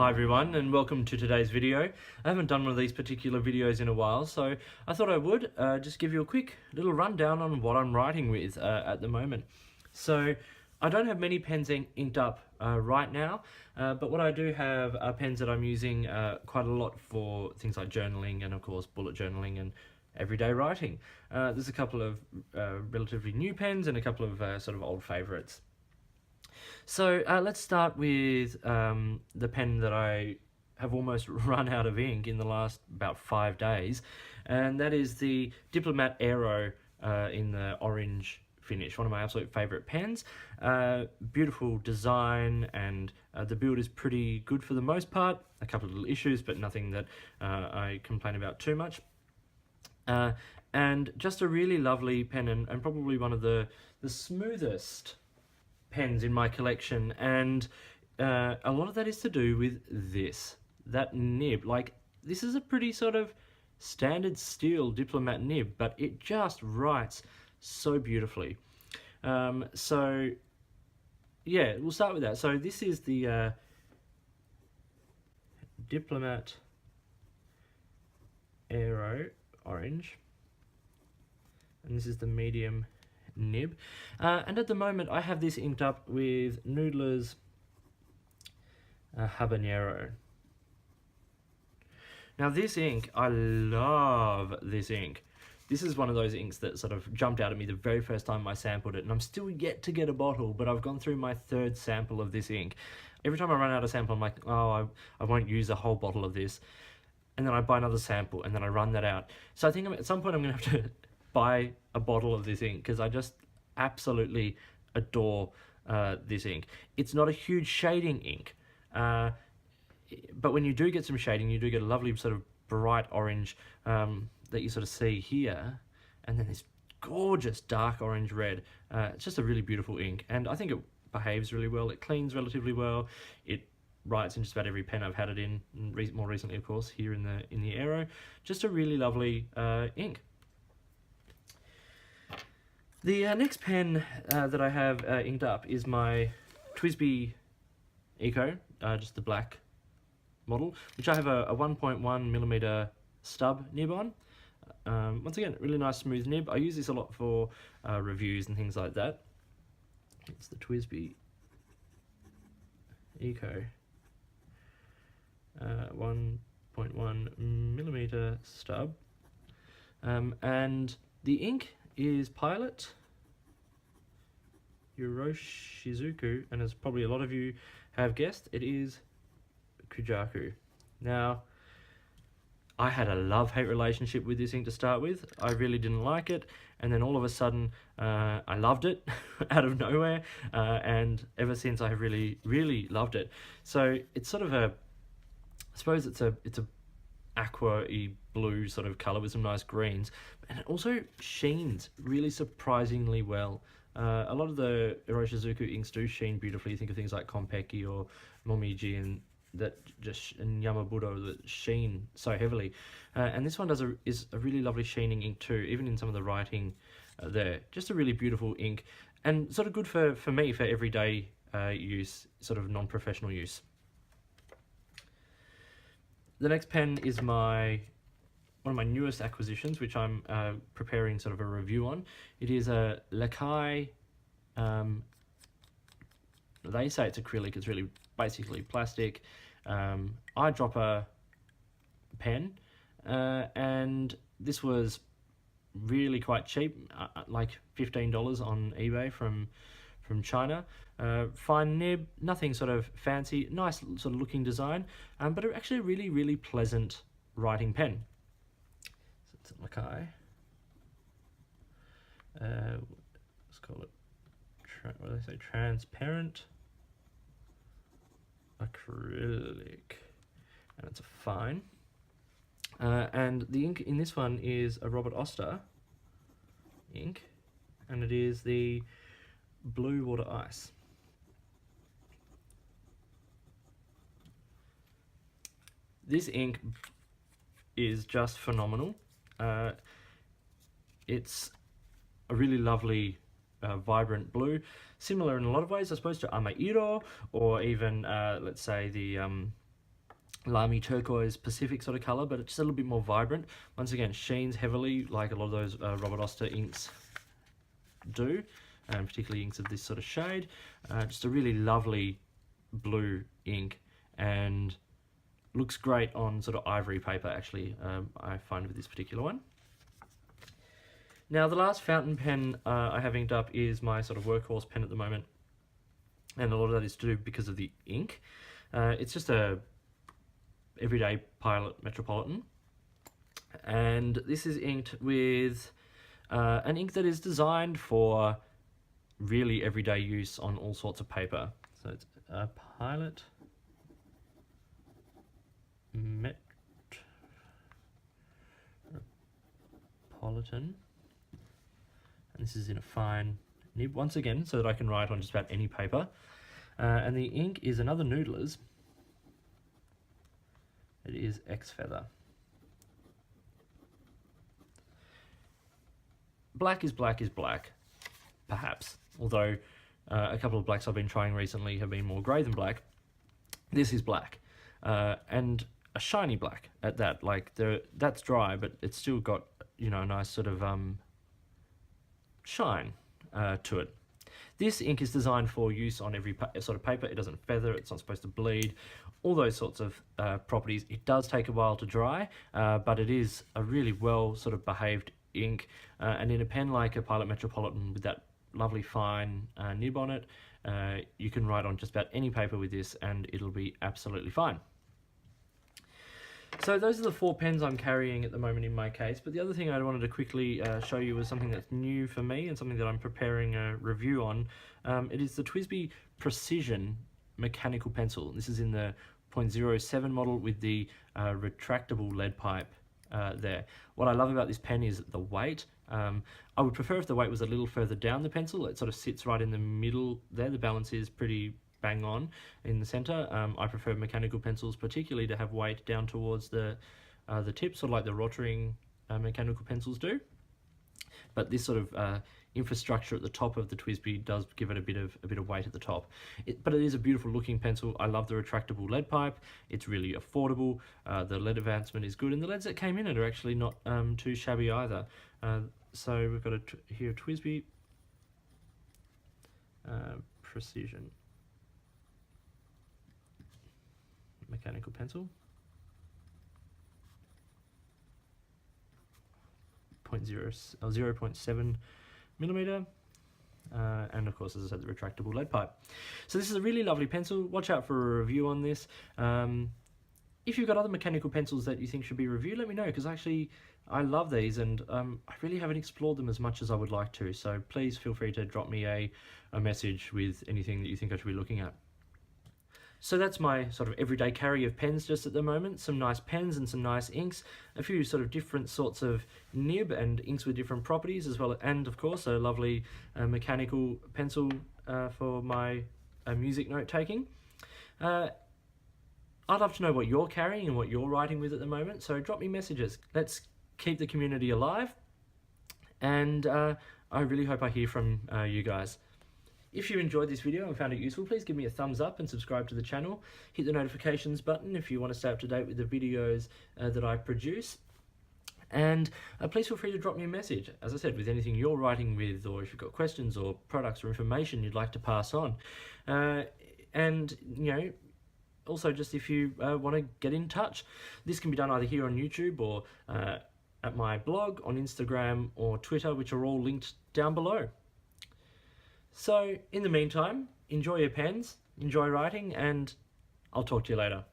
Hi everyone and welcome to today's video. I haven't done one of these particular videos in a while, so I thought I would just give you a quick little rundown on what I'm writing with at the moment. So I don't have many pens inked up right now, but what I do have are pens that I'm using quite a lot for things like journaling and of course bullet journaling and everyday writing. There's a couple of relatively new pens and a couple of sort of old favourites. So let's start with the pen that I have almost run out of ink in the last about 5 days, and that is the Diplomat Arrow in the orange finish, one of my absolute favourite pens. Beautiful design, and the build is pretty good for the most part. A couple of little issues, but nothing that I complain about too much. And just a really lovely pen, and probably one of the smoothest pens in my collection, and a lot of that is to do with that nib. Like, this is a pretty sort of standard steel Diplomat nib, but it just writes so beautifully. So yeah, we'll start with that. So this is the Diplomat Aero orange, and this is the medium nib, and at the moment I have this inked up with Noodler's Habanero. Now this ink, I love this ink. This is one of those inks that sort of jumped out at me the very first time I sampled it, and I'm still yet to get a bottle, but I've gone through my 3rd sample of this ink. Every time I run out of sample, I'm like, oh, I won't use a whole bottle of this, and then I buy another sample, and then I run that out. So I think at some point I'm going to have to buy a bottle of this ink, because I just absolutely adore this ink. It's not a huge shading ink, but when you do get some shading, you do get a lovely sort of bright orange that you sort of see here, and then this gorgeous dark orange red. It's just a really beautiful ink, and I think it behaves really well. It cleans relatively well. It writes in just about every pen I've had it in, more recently of course here in the Aero. Just a really lovely ink. The next pen that I have inked up is my TWSBI Eco, just the black model, which I have a 1.1mm stub nib on. Once again, really nice smooth nib. I use this a lot for reviews and things like that. It's the TWSBI Eco 1.1mm stub, and the ink is Pilot Iroshizuku, and as probably a lot of you have guessed, it is Jaku. Now, I had a love-hate relationship with this ink to start with. I really didn't like it, and then all of a sudden I loved it out of nowhere, and ever since I have really loved it. So it's sort of I suppose it's a aqua-y blue sort of colour with some nice greens, and it also sheens really surprisingly well. A lot of the Iroshizuku inks do sheen beautifully. Think of things like Konpeki or Momiji and Yamabudo that sheen so heavily, and this one is a really lovely sheening ink too, even in some of the writing there. Just a really beautiful ink, and sort of good for me for everyday use, sort of non-professional use. The next pen is one of my newest acquisitions, which I'm preparing sort of a review on. It is a Lecai. They say it's acrylic. It's really basically plastic eyedropper pen, and this was really quite cheap, like $15 on eBay from China. Fine nib, nothing sort of fancy, nice sort of looking design, but actually a really pleasant writing pen. So it's a Likai. Let's call it, what do they say, transparent acrylic, and it's a fine. And the ink in this one is a Robert Oster ink, and it is the Blue Water Ice. This ink is just phenomenal. It's a really lovely vibrant blue, similar in a lot of ways I suppose to Aero, or even let's say the limey turquoise Pacific sort of color, but it's just a little bit more vibrant. Once again, sheens heavily like a lot of those Robert Oster inks do, and particularly inks of this sort of shade. Just a really lovely blue ink, and looks great on sort of ivory paper actually, I find with this particular one. Now the last fountain pen I have inked up is my sort of workhorse pen at the moment, and a lot of that is to do because of the ink. It's just a everyday Pilot Metropolitan, and this is inked with an ink that is designed for really everyday use on all sorts of paper. So it's a Pilot Metropolitan, and this is in a fine nib once again, so that I can write on just about any paper. And the ink is another Noodler's. It is X Feather. Black is black is black, perhaps. Although a couple of blacks I've been trying recently have been more grey than black. This is black, and a shiny black at that. Like that's dry, but it's still got, you know, a nice sort of shine to it. This ink is designed for use on every sort of paper. It doesn't feather, it's not supposed to bleed, all those sorts of properties. It does take a while to dry, but it is a really well sort of behaved ink, and in a pen like a Pilot Metropolitan with that lovely fine nib on it, you can write on just about any paper with this and it'll be absolutely fine. So those are the 4 pens I'm carrying at the moment in my case, but the other thing I wanted to quickly show you was something that's new for me and something that I'm preparing a review on. It is the TWSBI Precision mechanical pencil. This is in the 0.07 model with the retractable lead pipe there. What I love about this pen is the weight. I would prefer if the weight was a little further down the pencil. It sort of sits right in the middle there. The balance is pretty bang on in the center. I prefer mechanical pencils particularly to have weight down towards the tip, sort of like the Rotring mechanical pencils do. But this sort of infrastructure at the top of the TWSBI does give it a bit of weight at the top. But it is a beautiful looking pencil. I love the retractable lead pipe. It's really affordable. The lead advancement is good, and the leads that came in it are actually not too shabby either. So we've got here a TWSBI Precision mechanical pencil, 0.7 millimeter, and of course, as I said, the retractable lead pipe. So this is a really lovely pencil. Watch out for a review on this. If you've got other mechanical pencils that you think should be reviewed, let me know, because actually I love these, and I really haven't explored them as much as I would like to. So please feel free to drop me a message with anything that you think I should be looking at. So that's my sort of everyday carry of pens just at the moment. Some nice pens and some nice inks, a few sort of different sorts of nib and inks with different properties as well, and of course a lovely mechanical pencil for my music note taking. I'd love to know what you're carrying and what you're writing with at the moment, so drop me messages. Let's keep the community alive, and I really hope I hear from you guys. If you enjoyed this video and found it useful, please give me a thumbs up and subscribe to the channel. Hit the notifications button if you want to stay up to date with the videos that I produce. And please feel free to drop me a message, as I said, with anything you're writing with, or if you've got questions or products or information you'd like to pass on. And, you know, also just if you want to get in touch. This can be done either here on YouTube or at my blog, on Instagram or Twitter, which are all linked down below. So, in the meantime, enjoy your pens, enjoy writing, and I'll talk to you later.